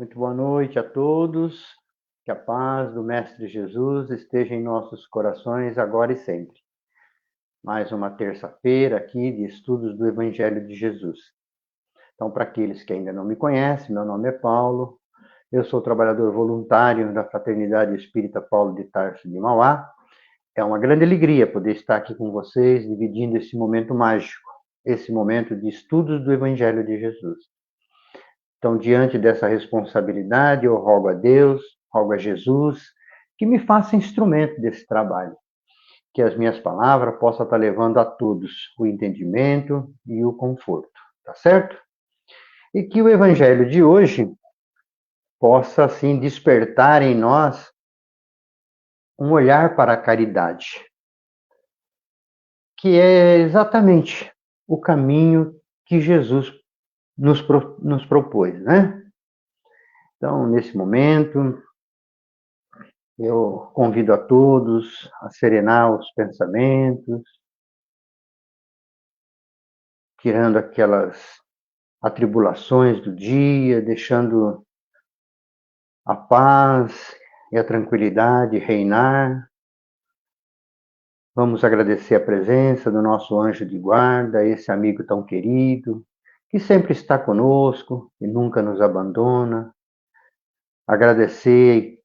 Muito boa noite a todos. Que a paz do Mestre Jesus esteja em nossos corações agora e sempre. Mais uma terça-feira aqui de estudos do Evangelho de Jesus. Então, para aqueles que ainda não me conhecem, meu nome é Paulo. Eu sou trabalhador voluntário da Fraternidade Espírita Paulo de Tarso de Mauá. É uma grande alegria poder estar aqui com vocês, dividindo esse momento mágico, esse momento de estudos do Evangelho de Jesus. Então, diante dessa responsabilidade, eu rogo a Deus, rogo a Jesus, que me faça instrumento desse trabalho. Que as minhas palavras possam estar levando a todos o entendimento e o conforto, tá certo? E que o Evangelho de hoje possa, assim, despertar em nós um olhar para a caridade, que é exatamente o caminho que Jesus nos propôs, né? Então, nesse momento, eu convido a todos a serenar os pensamentos, tirando aquelas atribulações do dia, deixando a paz e a tranquilidade reinar. Vamos agradecer a presença do nosso anjo de guarda, esse amigo tão querido, que sempre está conosco e nunca nos abandona. Agradecer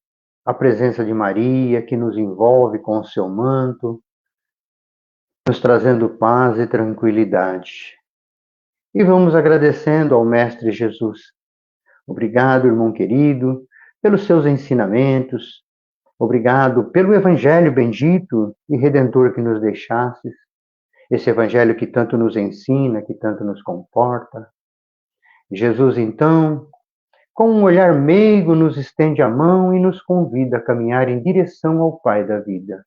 a presença de Maria, que nos envolve com o seu manto, nos trazendo paz e tranquilidade. E vamos agradecendo ao Mestre Jesus. Obrigado, irmão querido, pelos seus ensinamentos. Obrigado pelo Evangelho bendito e redentor que nos deixastes. Esse Evangelho que tanto nos ensina, que tanto nos comporta. Jesus, então, com um olhar meigo, nos estende a mão e nos convida a caminhar em direção ao Pai da vida.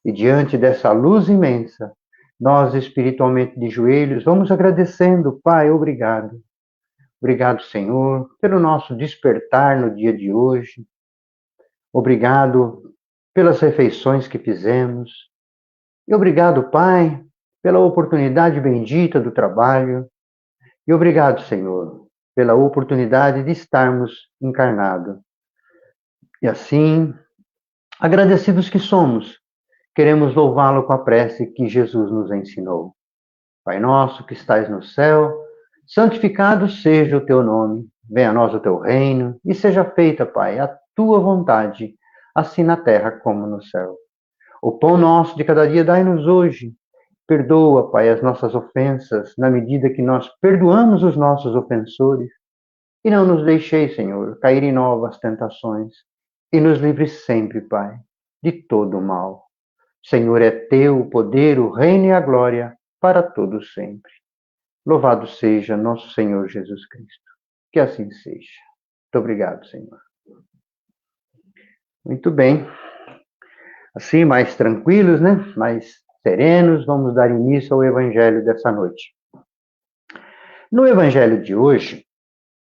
E diante dessa luz imensa, nós, espiritualmente de joelhos, vamos agradecendo, Pai, obrigado. Obrigado, Senhor, pelo nosso despertar no dia de hoje. Obrigado pelas refeições que fizemos. E obrigado, Pai, pela oportunidade bendita do trabalho. E obrigado, Senhor, pela oportunidade de estarmos encarnados. E assim, agradecidos que somos, queremos louvá-lo com a prece que Jesus nos ensinou. Pai nosso que estais no céu, santificado seja o teu nome, venha a nós o teu reino, e seja feita, Pai, a tua vontade, assim na terra como no céu. O pão nosso de cada dia dai-nos hoje. Perdoa, Pai, as nossas ofensas, na medida que nós perdoamos os nossos ofensores. E não nos deixeis, Senhor, cair em novas tentações. E nos livre sempre, Pai, de todo o mal. Senhor, é teu o poder, o reino e a glória, para todos sempre. Louvado seja nosso Senhor Jesus Cristo. Que assim seja. Muito obrigado, Senhor. Muito bem. Assim, mais tranquilos, né? Mais serenos, vamos dar início ao Evangelho dessa noite. No Evangelho de hoje,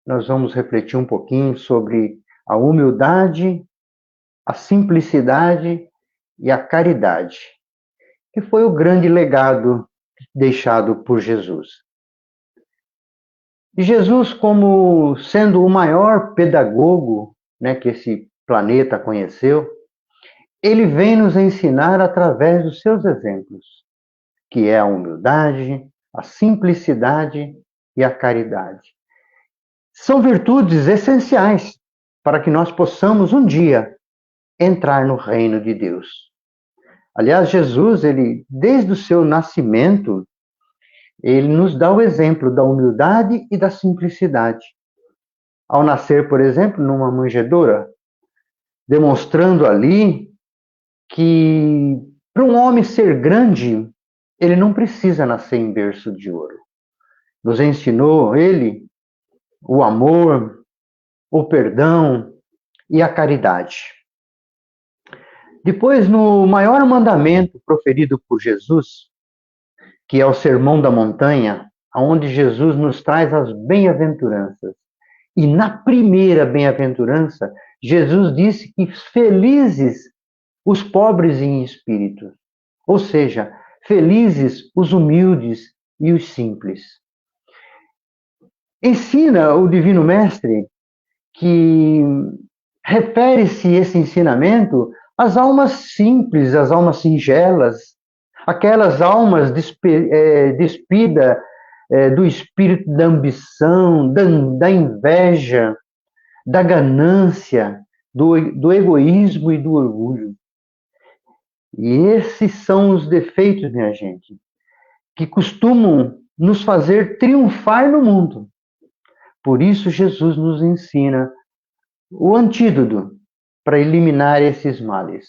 nós vamos refletir um pouquinho sobre a humildade, a simplicidade e a caridade, que foi o grande legado deixado por Jesus. E Jesus, como sendo o maior pedagogo, né, que esse planeta conheceu, ele vem nos ensinar através dos seus exemplos, que é a humildade, a simplicidade e a caridade. São virtudes essenciais para que nós possamos um dia entrar no reino de Deus. Aliás, Jesus, ele desde o seu nascimento, ele nos dá o exemplo da humildade e da simplicidade. Ao nascer, por exemplo, numa manjedoura, demonstrando ali que para um homem ser grande, ele não precisa nascer em berço de ouro. Nos ensinou ele o amor, o perdão e a caridade. Depois, no maior mandamento proferido por Jesus, que é o Sermão da Montanha, onde Jesus nos traz as bem-aventuranças. E na primeira bem-aventurança, Jesus disse que felizes os pobres em espírito, ou seja, felizes os humildes e os simples. Ensina o Divino Mestre que refere-se esse ensinamento às almas simples, às almas singelas, aquelas almas despidas do espírito da ambição, da inveja, da ganância, do egoísmo e do orgulho. E esses são os defeitos, minha gente, que costumam nos fazer triunfar no mundo. Por isso, Jesus nos ensina o antídoto para eliminar esses males,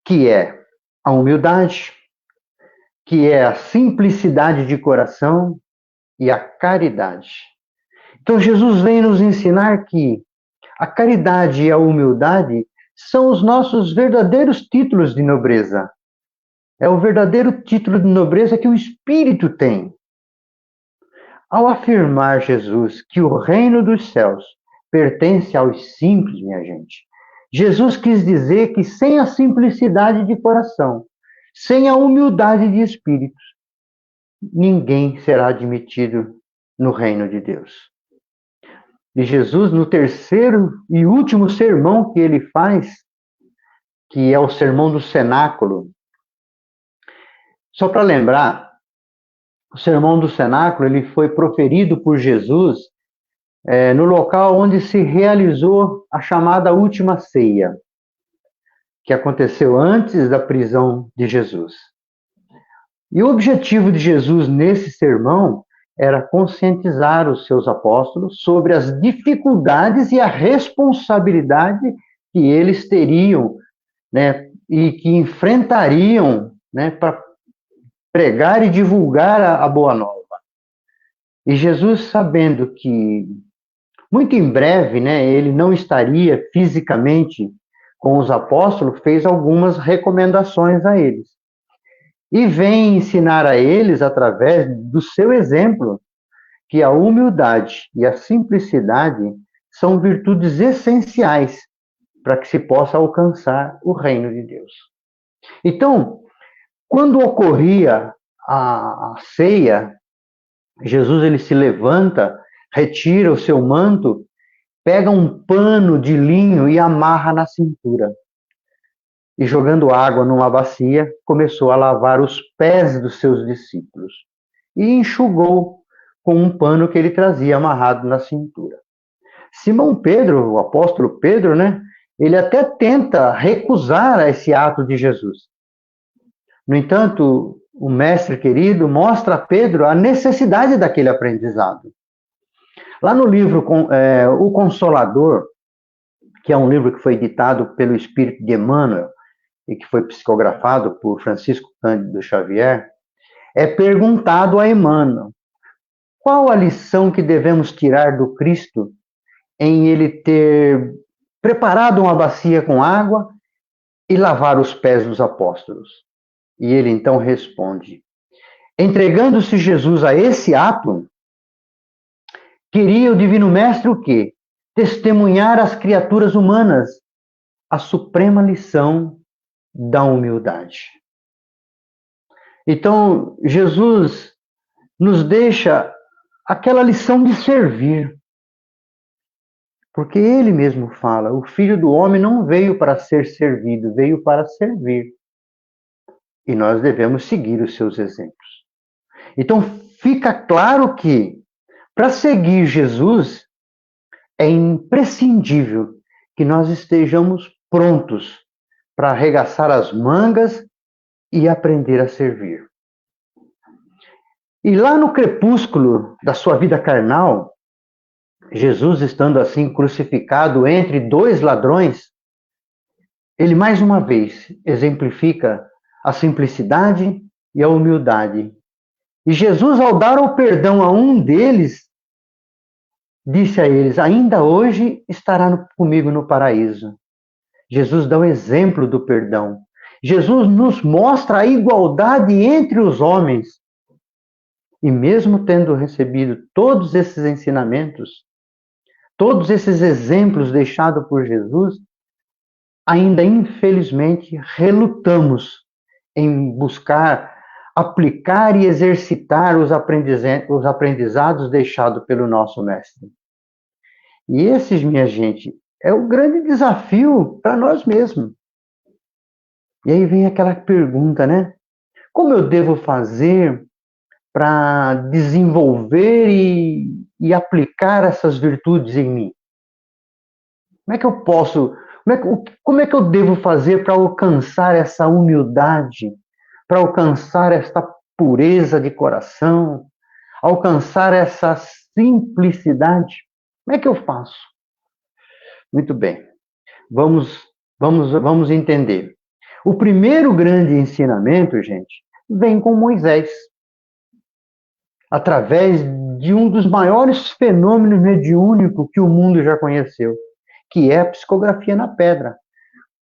que é a humildade, que é a simplicidade de coração e a caridade. Então, Jesus vem nos ensinar que a caridade e a humildade são os nossos verdadeiros títulos de nobreza. É o verdadeiro título de nobreza que o Espírito tem. Ao afirmar Jesus que o reino dos céus pertence aos simples, minha gente, Jesus quis dizer que sem a simplicidade de coração, sem a humildade de espírito, ninguém será admitido no reino de Deus. E Jesus, no terceiro e último sermão que ele faz, que é o sermão do cenáculo, só para lembrar, o sermão do cenáculo ele foi proferido por Jesus no local onde se realizou a chamada última ceia, que aconteceu antes da prisão de Jesus. E o objetivo de Jesus nesse sermão era conscientizar os seus apóstolos sobre as dificuldades e a responsabilidade que eles teriam, né, e que enfrentariam, né, para pregar e divulgar a boa nova. E Jesus, sabendo que muito em breve, né, ele não estaria fisicamente com os apóstolos, fez algumas recomendações a eles. E vem ensinar a eles, através do seu exemplo, que a humildade e a simplicidade são virtudes essenciais para que se possa alcançar o reino de Deus. Então, quando ocorria a ceia, Jesus ele se levanta, retira o seu manto, pega um pano de linho e amarra na cintura. E jogando água numa bacia, começou a lavar os pés dos seus discípulos. E enxugou com um pano que ele trazia amarrado na cintura. Simão Pedro, o apóstolo Pedro, né? Ele até tenta recusar esse ato de Jesus. No entanto, o mestre querido mostra a Pedro a necessidade daquele aprendizado. Lá no livro O Consolador, que é um livro que foi editado pelo Espírito de Emmanuel e que foi psicografado por Francisco Cândido Xavier, é perguntado a Emmanuel qual a lição que devemos tirar do Cristo em ele ter preparado uma bacia com água e lavar os pés dos apóstolos. E ele então responde: entregando-se Jesus a esse ato, queria o Divino Mestre o quê? Testemunhar às criaturas humanas a suprema lição da humildade. Então, Jesus nos deixa aquela lição de servir. Porque ele mesmo fala, o Filho do Homem não veio para ser servido, veio para servir. E nós devemos seguir os seus exemplos. Então, fica claro que, para seguir Jesus, é imprescindível que nós estejamos prontos para arregaçar as mangas e aprender a servir. E lá no crepúsculo da sua vida carnal, Jesus, estando assim crucificado entre dois ladrões, ele mais uma vez exemplifica a simplicidade e a humildade. E Jesus, ao dar o perdão a um deles, disse a eles: ainda hoje estará comigo no paraíso. Jesus dá o exemplo do perdão. Jesus nos mostra a igualdade entre os homens. E mesmo tendo recebido todos esses ensinamentos, todos esses exemplos deixados por Jesus, ainda infelizmente relutamos em buscar aplicar e exercitar os aprendizados deixados pelo nosso Mestre. E esses, minha gente, é o grande desafio para nós mesmos. E aí vem aquela pergunta, né? Como eu devo fazer para desenvolver e aplicar essas virtudes em mim? Como é que eu posso, como é que eu devo fazer para alcançar essa humildade, para alcançar esta pureza de coração, alcançar essa simplicidade? Como é que eu faço? Muito bem, vamos entender. O primeiro grande ensinamento, gente, vem com Moisés, através de um dos maiores fenômenos mediúnicos que o mundo já conheceu, que é a psicografia na pedra.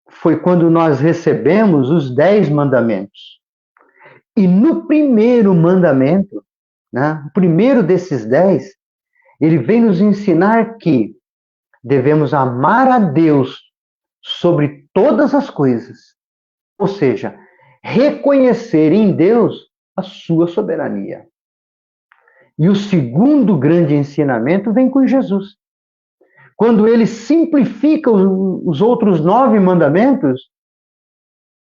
Foi quando nós recebemos os 10 mandamentos. E no primeiro mandamento, né, o primeiro desses 10, ele vem nos ensinar que devemos amar a Deus sobre todas as coisas. Ou seja, reconhecer em Deus a sua soberania. E o segundo grande ensinamento vem com Jesus. Quando ele simplifica os outros 9 mandamentos,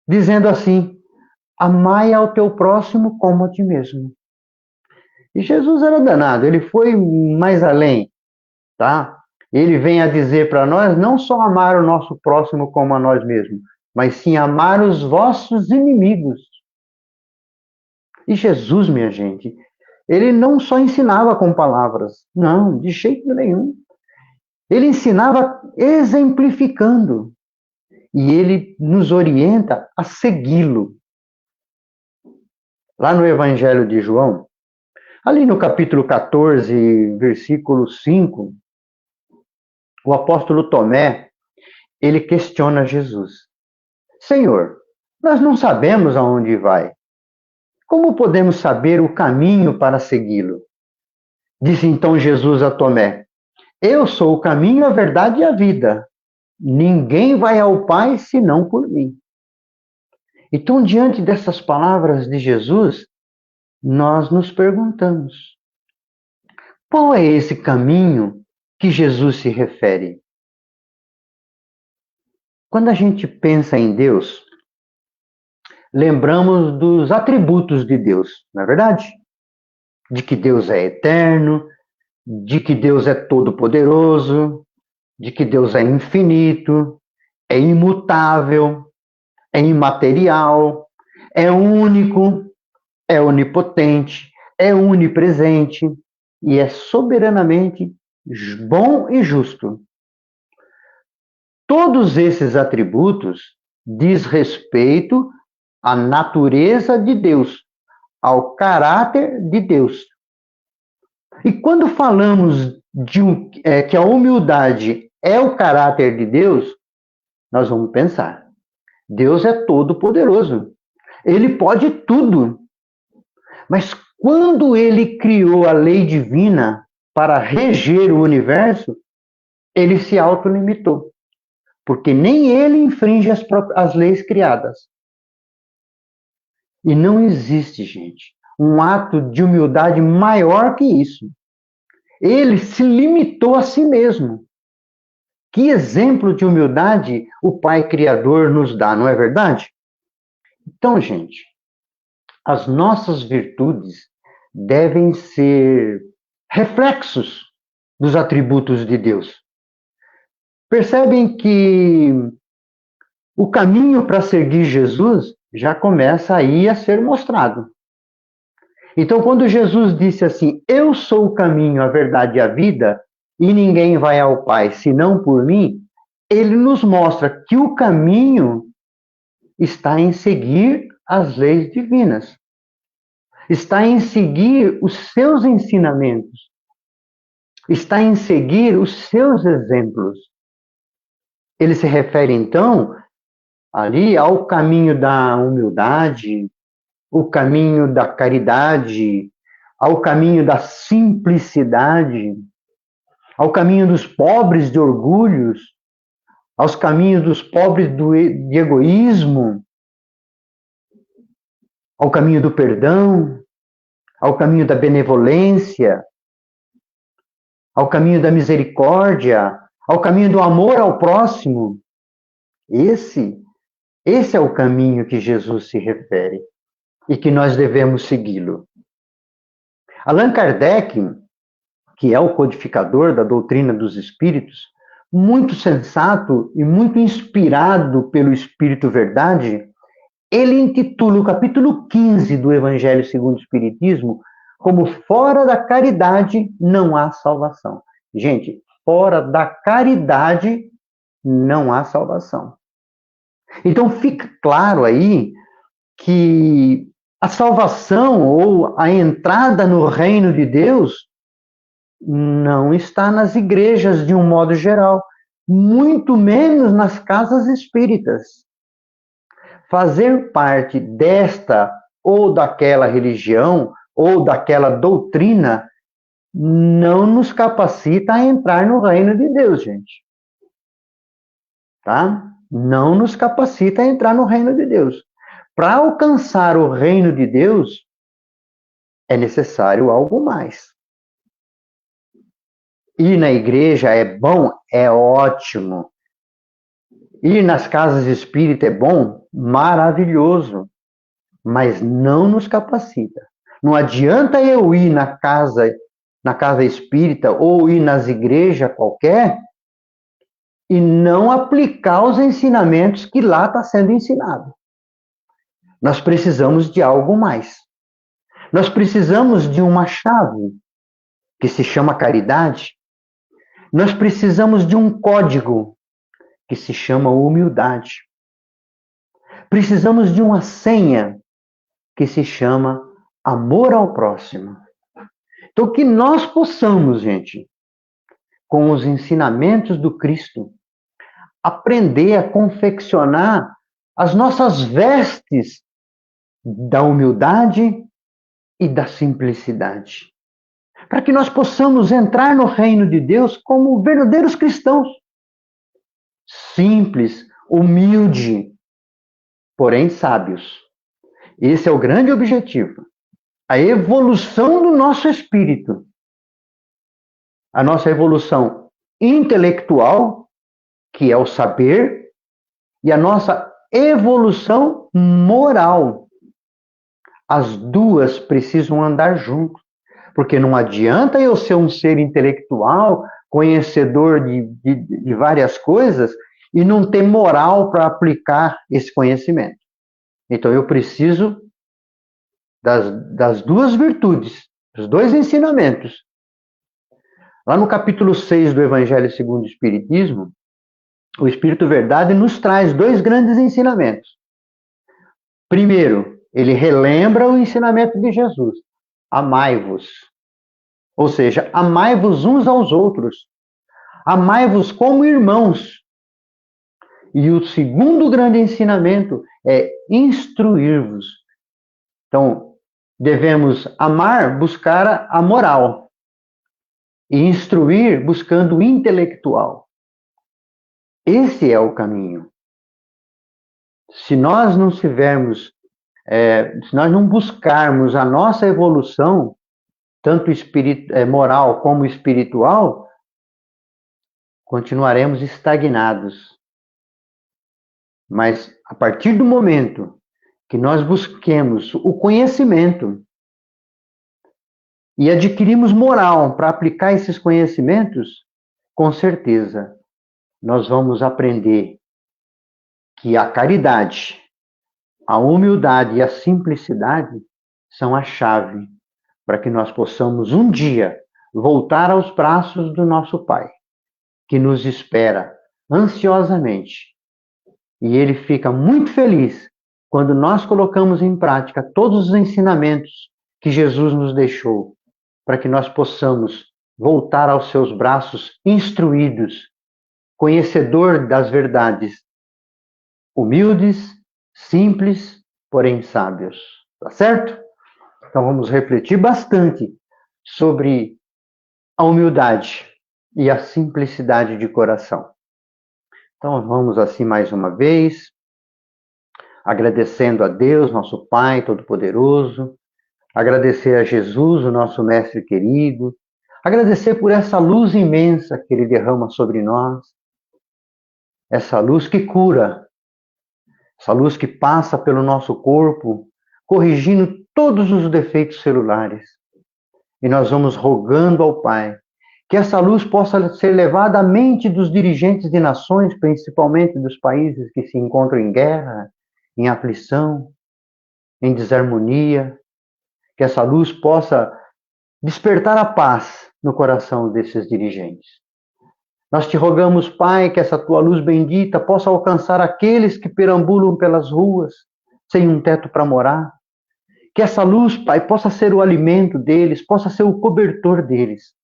dizendo assim: amai ao teu próximo como a ti mesmo. E Jesus era danado, ele foi mais além, tá? Ele vem a dizer para nós não só amar o nosso próximo como a nós mesmos, mas sim amar os vossos inimigos. E Jesus, minha gente, ele não só ensinava com palavras, não, de jeito nenhum. Ele ensinava exemplificando. E ele nos orienta a segui-lo. Lá no Evangelho de João, ali no capítulo 14, versículo 5, o apóstolo Tomé, ele questiona Jesus. Senhor, nós não sabemos aonde vai. Como podemos saber o caminho para segui-lo? Disse então Jesus a Tomé, eu sou o caminho, a verdade e a vida. Ninguém vai ao Pai senão por mim. Então, diante dessas palavras de Jesus, nós nos perguntamos, qual é esse caminho que Jesus se refere? Quando a gente pensa em Deus, lembramos dos atributos de Deus, não é verdade? De que Deus é eterno, de que Deus é todo-poderoso, de que Deus é infinito, é imutável, é imaterial, é único, é onipotente, é onipresente e é soberanamente bom e justo. Todos esses atributos diz respeito à natureza de Deus, ao caráter de Deus. E quando falamos que a humildade é o caráter de Deus, nós vamos pensar, Deus é todo-poderoso, ele pode tudo. Mas quando ele criou a lei divina para reger o universo, ele se autolimitou, porque nem ele infringe as leis criadas. E não existe, gente, um ato de humildade maior que isso. Ele se limitou a si mesmo. Que exemplo de humildade o Pai Criador nos dá, não é verdade? Então, gente, as nossas virtudes devem ser reflexos dos atributos de Deus. Percebem que o caminho para seguir Jesus já começa aí a ser mostrado. Então, quando Jesus disse assim, eu sou o caminho, a verdade e a vida, e ninguém vai ao Pai senão por mim, ele nos mostra que o caminho está em seguir as leis divinas, está em seguir os seus ensinamentos, está em seguir os seus exemplos. Ele se refere, então, ali ao caminho da humildade, o caminho da caridade, ao caminho da simplicidade, ao caminho dos pobres de orgulhos, aos caminhos dos pobres de egoísmo, ao caminho do perdão, ao caminho da benevolência, ao caminho da misericórdia, ao caminho do amor ao próximo. Esse é o caminho que Jesus se refere e que nós devemos segui-lo. Allan Kardec, que é o codificador da doutrina dos espíritos, muito sensato e muito inspirado pelo Espírito Verdade, ele intitula o capítulo 15 do Evangelho segundo o Espiritismo como fora da caridade não há salvação. Gente, fora da caridade não há salvação. Então fica claro aí que a salvação ou a entrada no reino de Deus não está nas igrejas de um modo geral, muito menos nas casas espíritas. Fazer parte desta ou daquela religião ou daquela doutrina não nos capacita a entrar no reino de Deus, gente. Tá? Não nos capacita a entrar no reino de Deus. Para alcançar o reino de Deus, é necessário algo mais. Ir na igreja é bom? É ótimo. Ir nas casas espíritas é bom? Maravilhoso. Mas não nos capacita. Não adianta eu ir na casa espírita ou ir nas igrejas qualquer e não aplicar os ensinamentos que lá está sendo ensinado. Nós precisamos de algo mais. Nós precisamos de uma chave que se chama caridade. Nós precisamos de um código que se chama humildade. Precisamos de uma senha que se chama amor ao próximo. Então, que nós possamos, gente, com os ensinamentos do Cristo, aprender a confeccionar as nossas vestes da humildade e da simplicidade, para que nós possamos entrar no reino de Deus como verdadeiros cristãos, simples, humilde, porém sábios. Esse é o grande objetivo. A evolução do nosso espírito. A nossa evolução intelectual, que é o saber, e a nossa evolução moral. As duas precisam andar juntas, porque não adianta eu ser um ser intelectual, conhecedor de várias coisas, e não ter moral para aplicar esse conhecimento. Então eu preciso das duas virtudes, dos dois ensinamentos. Lá no capítulo 6 do Evangelho segundo o Espiritismo, o Espírito Verdade nos traz dois grandes ensinamentos. Primeiro, ele relembra o ensinamento de Jesus. Amai-vos. Ou seja, amai-vos uns aos outros. Amai-vos como irmãos. E o segundo grande ensinamento é instruir-vos. Então, devemos amar, buscar a moral. E instruir, buscando o intelectual. Esse é o caminho. Se nós não tivermos, se nós não buscarmos a nossa evolução, tanto moral como espiritual, continuaremos estagnados. Mas a partir do momento que nós busquemos o conhecimento e adquirimos moral para aplicar esses conhecimentos, com certeza nós vamos aprender que a caridade, a humildade e a simplicidade são a chave para que nós possamos um dia voltar aos braços do nosso Pai, que nos espera ansiosamente. E ele fica muito feliz quando nós colocamos em prática todos os ensinamentos que Jesus nos deixou, para que nós possamos voltar aos seus braços instruídos, conhecedor das verdades, humildes, simples, porém sábios. Tá certo? Então vamos refletir bastante sobre a humildade e a simplicidade de coração. Então vamos assim mais uma vez, agradecendo a Deus, nosso Pai Todo-Poderoso, agradecer a Jesus, o nosso Mestre querido, Agradecer por essa luz imensa que Ele derrama sobre nós, essa luz que cura, essa luz que passa pelo nosso corpo, corrigindo todos os defeitos celulares. E nós vamos rogando ao Pai que essa luz possa ser levada à mente dos dirigentes de nações, principalmente dos países que se encontram em guerra, em aflição, em desarmonia, que essa luz possa despertar a paz no coração desses dirigentes. Nós te rogamos, Pai, que essa tua luz bendita possa alcançar aqueles que perambulam pelas ruas, sem um teto para morar. Que essa luz, Pai, possa ser o alimento deles, possa ser o cobertor deles.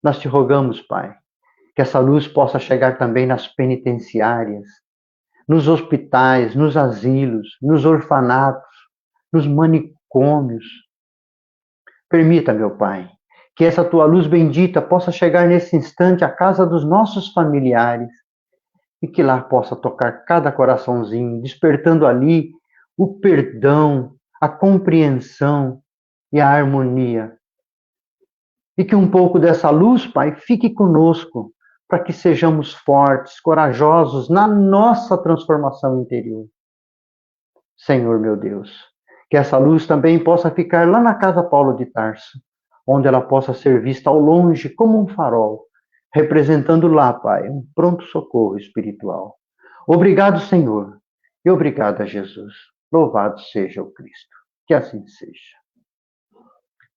Nós te rogamos, Pai, que essa luz possa chegar também nas penitenciárias, nos hospitais, nos asilos, nos orfanatos, nos manicômios. Permita, meu Pai, que essa tua luz bendita possa chegar nesse instante à casa dos nossos familiares e que lá possa tocar cada coraçãozinho, despertando ali o perdão, a compreensão e a harmonia. E que um pouco dessa luz, Pai, fique conosco, para que sejamos fortes, corajosos na nossa transformação interior. Senhor, meu Deus, que essa luz também possa ficar lá na casa Paulo de Tarso, onde ela possa ser vista ao longe como um farol, representando lá, Pai, um pronto socorro espiritual. Obrigado, Senhor, e obrigado a Jesus. Louvado seja o Cristo. Que assim seja.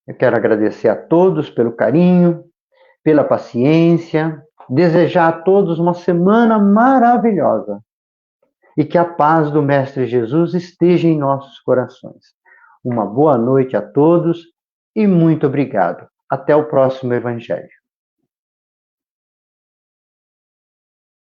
Eu quero agradecer a todos pelo carinho, pela paciência, desejar a todos uma semana maravilhosa e que a paz do Mestre Jesus esteja em nossos corações. Uma boa noite a todos e muito obrigado. Até o próximo Evangelho.